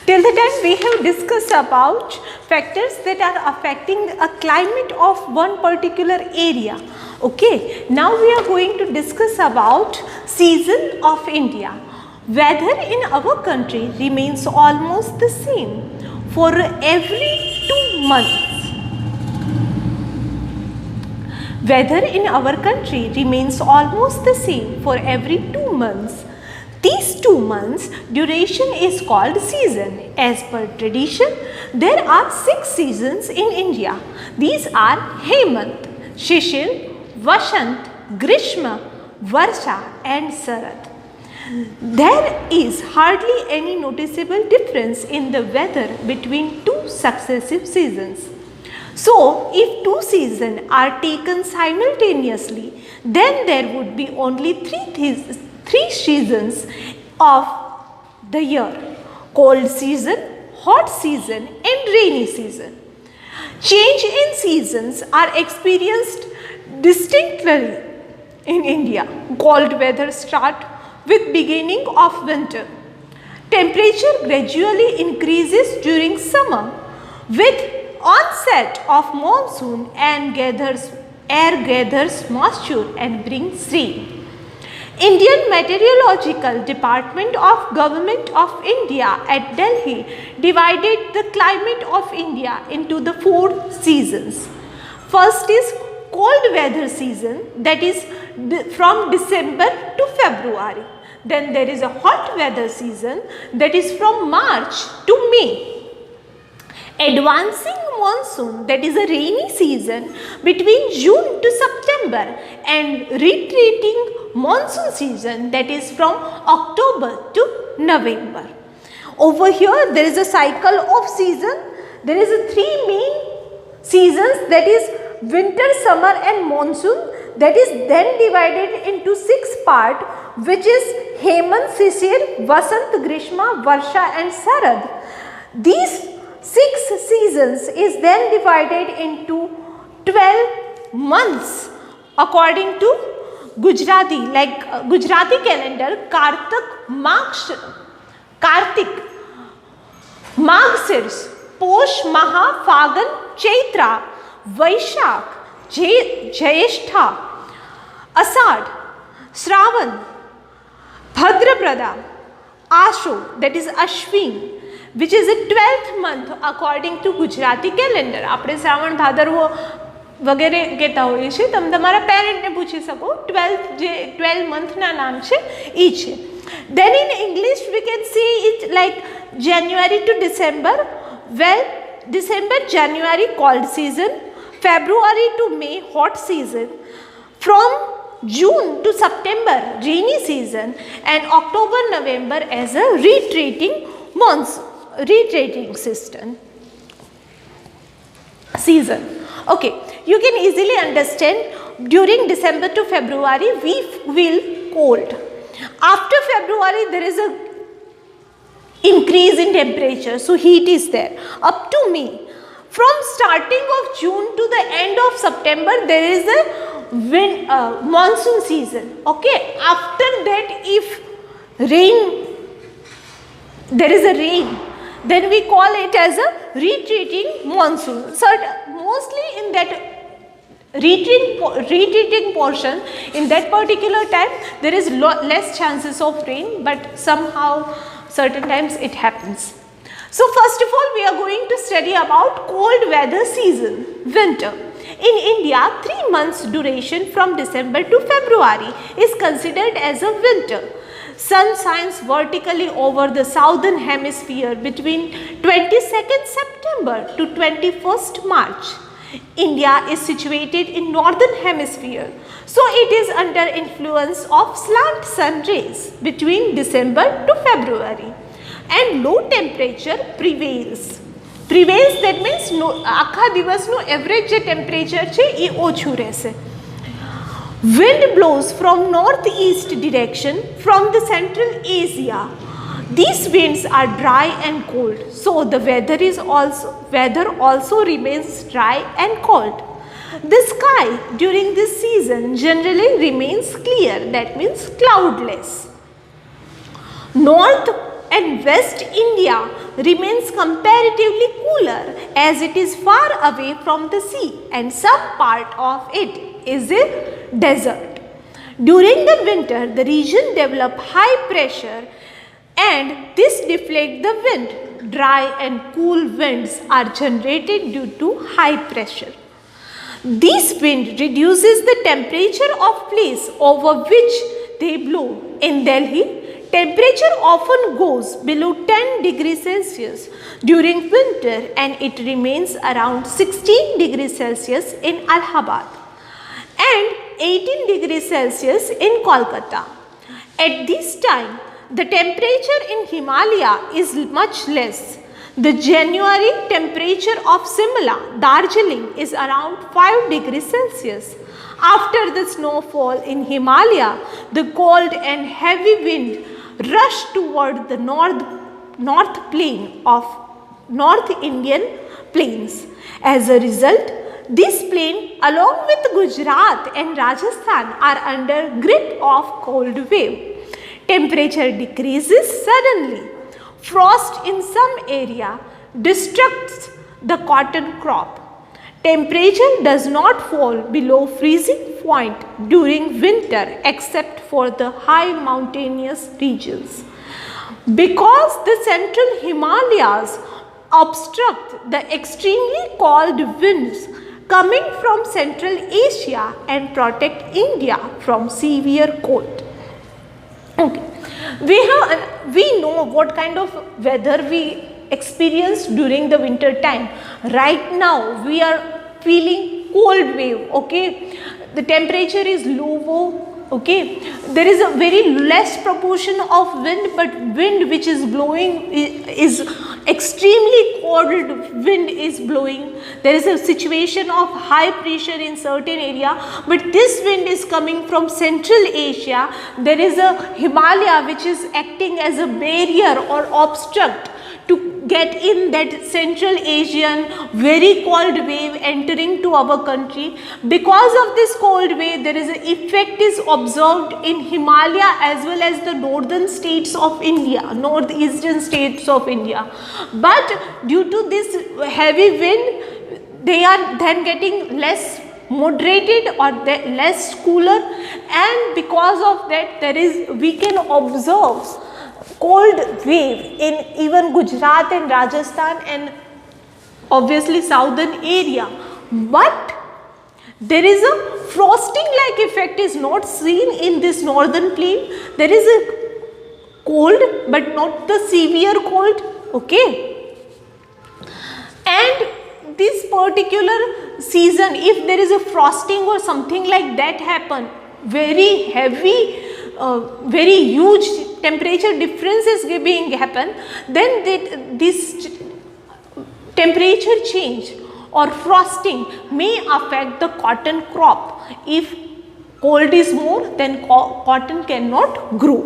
Till the time we have discussed about factors that are affecting a climate of one particular area. Okay, now we are going to discuss about season of India. Weather in our country remains almost the same for every 2 months. Weather in our country remains almost the same for every 2 months. These 2 months duration is called season. As per tradition, there are 6 seasons in India. These are Hemant, Shishir, Vasant, Grishma, Varsha and Sarad. There is hardly any noticeable difference in the weather between 2 successive seasons. So, if 2 seasons are taken simultaneously, then there would be only 3 seasons of the year: cold season, hot season and rainy season. Change in seasons are experienced distinctly in India. Cold weather starts with beginning of winter. Temperature gradually increases during summer with onset of monsoon and air gathers moisture and brings rain. Indian Meteorological Department of Government of India at Delhi divided the climate of India into the 4 seasons. First is cold weather season, that is from December to February. Then there is a hot weather season, that is from March to May. Advancing monsoon, that is a rainy season between June to September, and retreating monsoon season, that is from October to November. Over here there is a cycle of season. There is a 3 main seasons, that is winter, summer and monsoon, that is then divided into 6 parts, which is Hemant, Shishir, Vasant, Grishma, Varsha and Sarad. These 6 seasons is then divided into 12 months according to Gujarati, like Gujarati calendar. Kartik, Maghshirs, Posh, Maha, Phagan, Chaitra, Vaishakh, Jyeshtha, Asad, Shravan, Bhadrapada, Asho, that is Ashwin, which is a 12th month according to Gujarati calendar. આપણે શ્રાવણ ભાદરવો વગેરે કહેતા હોઈએ છીએ. તમે તમારા પેરેન્ટને પૂછી શકો. 12 મંથના નામ છે એ છે. Then in English we can see it like January to December. Well, December, January cold season, February to May hot season, from June to September rainy season, and October, November as a retreating season. Okay, you can easily understand during December to February we will cold. After February there is a increase in temperature, so heat is there up to May. From starting of June to the end of September there is a monsoon season. Okay, after that if there is a rain, then we call it as a retreating monsoon. So mostly in that retreating portion, in that particular time there is less chances of rain, but somehow certain times it happens. So first of all we are going to study about cold weather season, winter. In India, 3 months duration from December to February is considered as a winter. Sun shines vertically over the southern hemisphere between 22nd September to 21st March. India is situated in northern hemisphere, so it is under influence of slant sun rays between December to February, and low temperature prevails. That means આખા દિવસનું average જે temperature છે એ ઓછું રહેશે. Wind blows from northeast direction from the Central Asia. These winds are dry and cold, so the weather also remains dry and cold. The sky during this season generally remains clear, that means cloudless. North and West India remains comparatively cooler as it is far away from the sea and some part of it is a desert. During the winter, the region develops high pressure and this deflects the wind. Dry and cool winds are generated due to high pressure. This wind reduces the temperature of place over which they blow. In Delhi, temperature often goes below 10 degrees Celsius during winter and it remains around 16 degrees Celsius in Allahabad and 18 degrees Celsius in Kolkata. At this time, the temperature in Himalaya is much less. The January temperature of Simla, Darjeeling is around 5 degrees Celsius. After the snowfall in Himalaya, the cold and heavy wind rush toward the north plain of North Indian plains. As a result, this plain along with Gujarat and Rajasthan are under grip of cold wave. Temperature decreases suddenly. Frost in some area destructs the cotton crop. Temperature does not fall below freezing point during winter except for the high mountainous regions. Because the central Himalayas obstruct the extremely cold winds coming from Central Asia and protect India from severe cold. Okay. We know what kind of weather we experience during the winter time. Right now we are feeling cold wave, okay. The temperature is low, okay. There is a very less proportion of wind, but wind which is blowing is extremely cold wind is blowing. There is a situation of high pressure in certain area, but this wind is coming from Central Asia. There is a Himalaya which is acting as a barrier or obstruct to get in that Central Asian very cold wave entering to our country. Because of this cold wave, there is an effect is observed in Himalaya as well as the northern states of India, northeastern states of India. But due to this heavy wind, they are then getting less moderated or less cooler, and because of that we can observe cold wave in even Gujarat and Rajasthan and obviously southern area. But there is a frosting like effect is not seen in this northern plain. There is a cold but not the severe cold, okay. And this particular season, if there is a frosting or something like that happen, very heavy, very huge temperature differences being happen, then this temperature change or frosting may affect the cotton crop. If cold is more, then cotton cannot grow.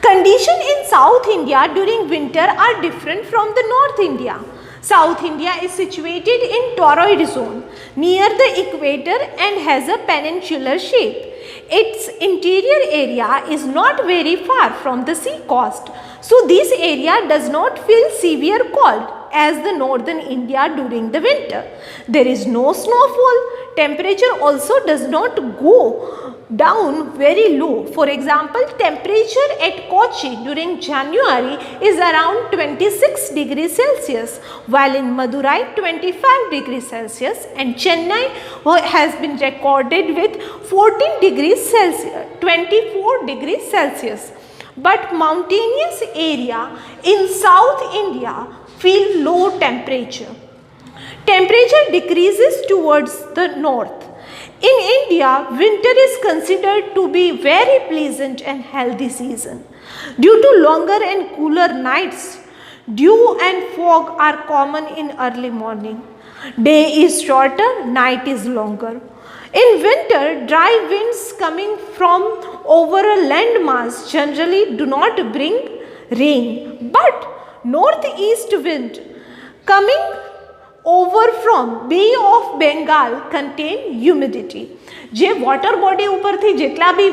Condition in South India during winter are different from the North India. South India is situated in toroid zone near the equator and has a peninsular shape. Its interior area is not very far from the sea coast, so this area does not feel severe cold as the northern India during the winter. There is no snowfall. Temperature also does not go down very low. For example, temperature at Kochi during January is around 26 degrees Celsius, while in Madurai 25 degrees Celsius, and Chennai has been recorded with 14 degrees Celsius, 24 degrees Celsius. But mountainous area in South India feel low temperature. Temperature decreases towards the north. In India, winter is considered to be very pleasant and healthy season. Due to longer and cooler nights, dew and fog are common in early morning. Day is shorter, night is longer. In winter, dry winds coming from over a landmass generally do not bring rain, but northeast wind coming over from Bay of Bengal contain humidity. જે water body ઉપરથી જેટલા બી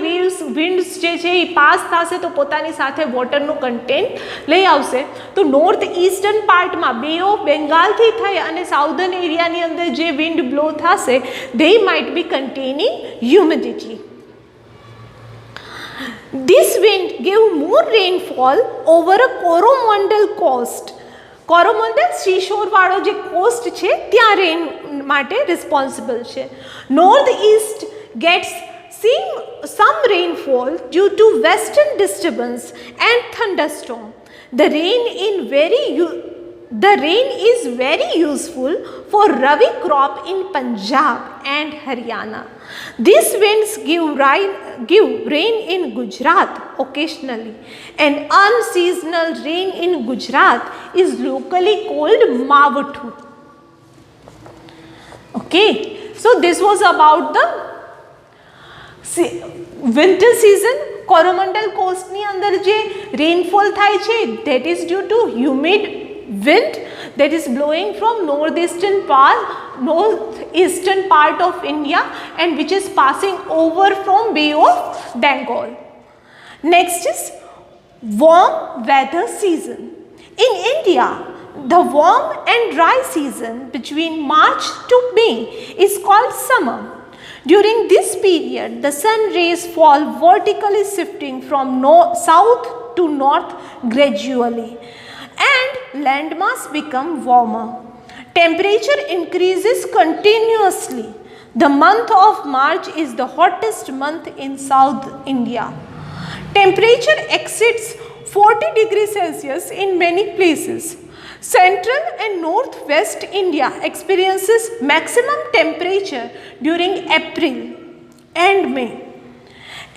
winds જે છે એ pass થશે તો પોતાની સાથે વોટરનું content લઈ આવશે. તો નોર્થ ઇસ્ટર્ન પાર્ટમાં બે ઓફ બેંગાલથી થઈ અને સાઉધર્ન એરિયાની અંદર જે વિન્ડ બ્લો થશે they might be containing humidity. This wind gave more rainfall over a coromandel coast. Coromandel સીશોરવાળો જે કોસ્ટ છે ત્યાં રેન માટે રિસ્પોન્સિબલ છે. North east gets some rainfall due to western disturbance and thunderstorm. The rain is very useful for rabi crop in Punjab and Haryana. These winds give rain in Gujarat occasionally, and unseasonal rain in Gujarat is locally called Mavatu. Okay, so this was about the winter season. Coromandel coast ની અંદર જે rainfall થાય છે that is due to humid wind that is blowing from northeastern part of India and which is passing over from Bay of Bengal. Next is warm weather season. In India, the warm and dry season between March to May is called summer. During this period, the sun rays fall vertically, shifting from south to north gradually, and landmass become warmer. Temperature increases continuously. The month of March is the hottest month in South India. Temperature exceeds 40 degrees Celsius in many places. Central and northwest India experiences maximum temperature during April and May.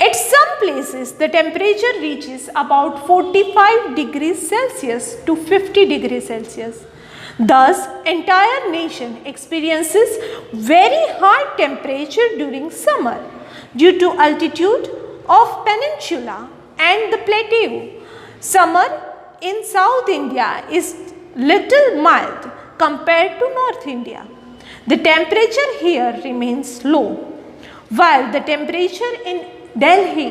At some places, the temperature reaches about 45 degrees Celsius to 50 degrees Celsius. Thus, entire nation experiences very high temperature during summer due to altitude of peninsula and the plateau. Summer in South India is little mild compared to North India. The temperature here remains low, while the temperature in Delhi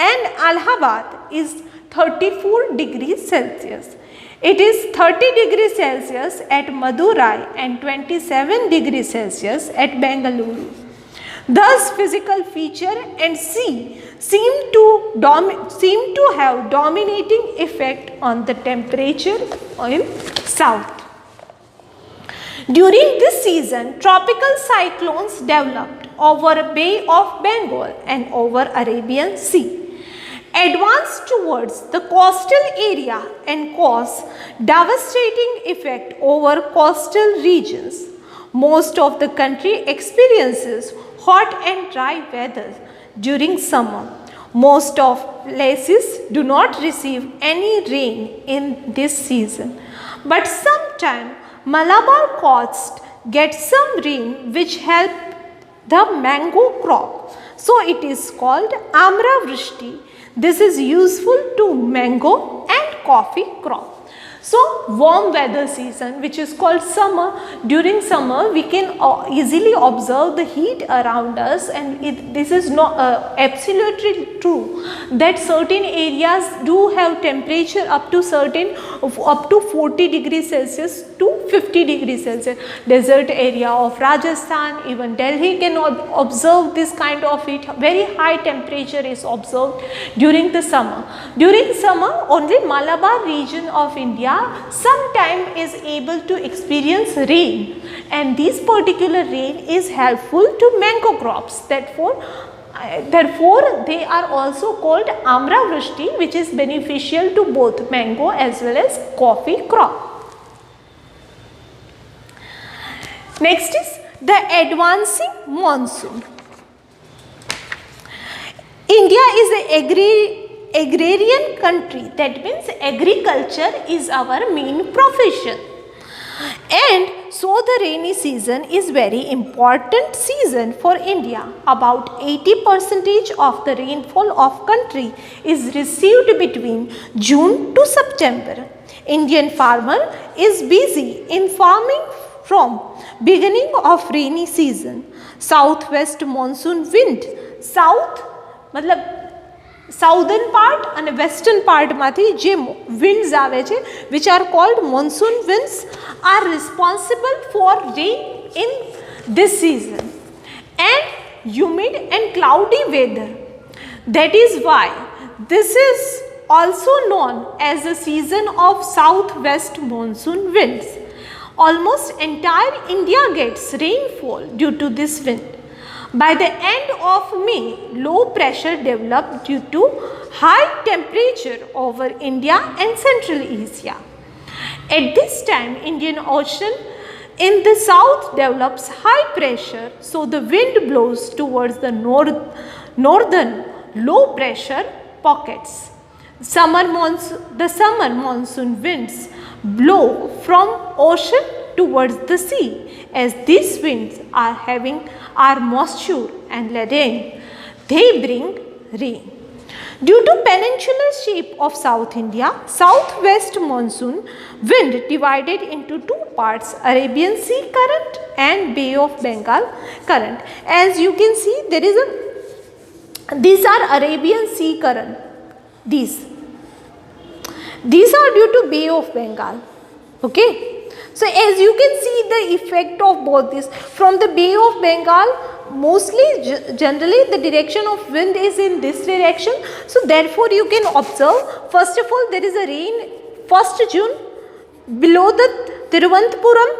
and Allahabad is 34 degrees Celsius. It is 30 degrees Celsius at Madurai and 27 degrees Celsius at Bengaluru. Thus, physical feature and sea seem to have dominating effect on the temperature in south. During this season, tropical cyclones developed over Bay of Bengal and over Arabian Sea, advance towards the coastal area and cause devastating effect over coastal regions. Most of the country experiences hot and dry weather during summer. Most of places do not receive any rain in this season, but sometime Malabar coast gets some rain which help the mango crop. So it is called Amra Vrishti. This is useful to mango and coffee crop. So warm weather season, which is called summer. During summer we can easily observe the heat around us, and this is not absolutely true that certain areas do have temperature up to 40 degrees Celsius to 50 degrees Celsius. Desert area of Rajasthan, even Delhi can observe this kind of heat. Very high temperature is observed during the summer. During summer, only Malabar region of India sometime is able to experience rain, and this particular rain is helpful to mango crops. Therefore they are also called Amra Vrishti, which is beneficial to both mango as well as coffee crop. Next is the advancing monsoon. India is an agrarian country. That means agriculture is our main profession, and so the rainy season is very important season for India. About 80% of the rainfall of country is received between June to September. Indian farmer is busy in farming from beginning of rainy season. Southwest monsoon wind. South मतलब સાઉધર્ન part અને western પાર્ટમાંથી જે winds આવે છે which are called monsoon winds are responsible for rain in this season and humid and cloudy weather. That is why this is also known as the season of southwest monsoon winds. Almost entire India gets rainfall due to this wind. By the end of May, low pressure developed due to high temperature over India and Central Asia. At this time, Indian Ocean in the south develops high pressure, so the wind blows towards the northern low pressure pockets. The summer monsoon winds blow from ocean towards the sea, as these winds are moisture and rain. They bring rain. Due to peninsular shape of South India, southwest monsoon wind divided into two parts, Arabian Sea current and Bay of Bengal current. As you can see, these are Arabian Sea current. These are due to Bay of Bengal. Okay. So as you can see the effect of both this from the Bay of Bengal, mostly generally the direction of wind is in this direction. So therefore you can observe, first of all there is a rain 1st June below the Thiruvananthapuram,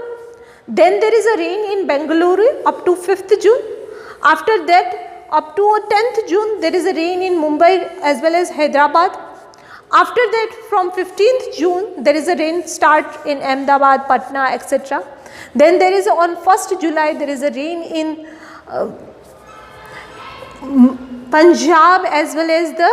then there is a rain in Bengaluru up to 5th June. After that up to 10th June there is a rain in Mumbai as well as Hyderabad. After that from 15th June there is a rain start in Ahmedabad, Patna, etc. Then there is on 1st July there is a rain in Punjab as well as the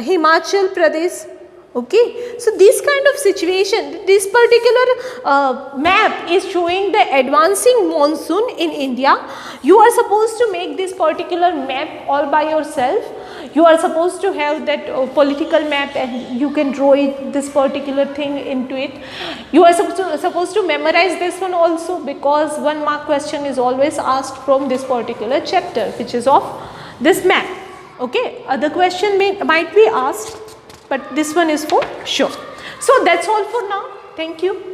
Himachal Pradesh. Okay, so this kind of situation, this particular map is showing the advancing monsoon in India. You are supposed to make this particular map all by yourself. You are supposed to have that political map and you can draw this particular thing into it. You are supposed to memorize this one also, because 1 mark question is always asked from this particular chapter which is of this map. Okay, other question might be asked, but this one is for sure. So that's all for now. Thank you.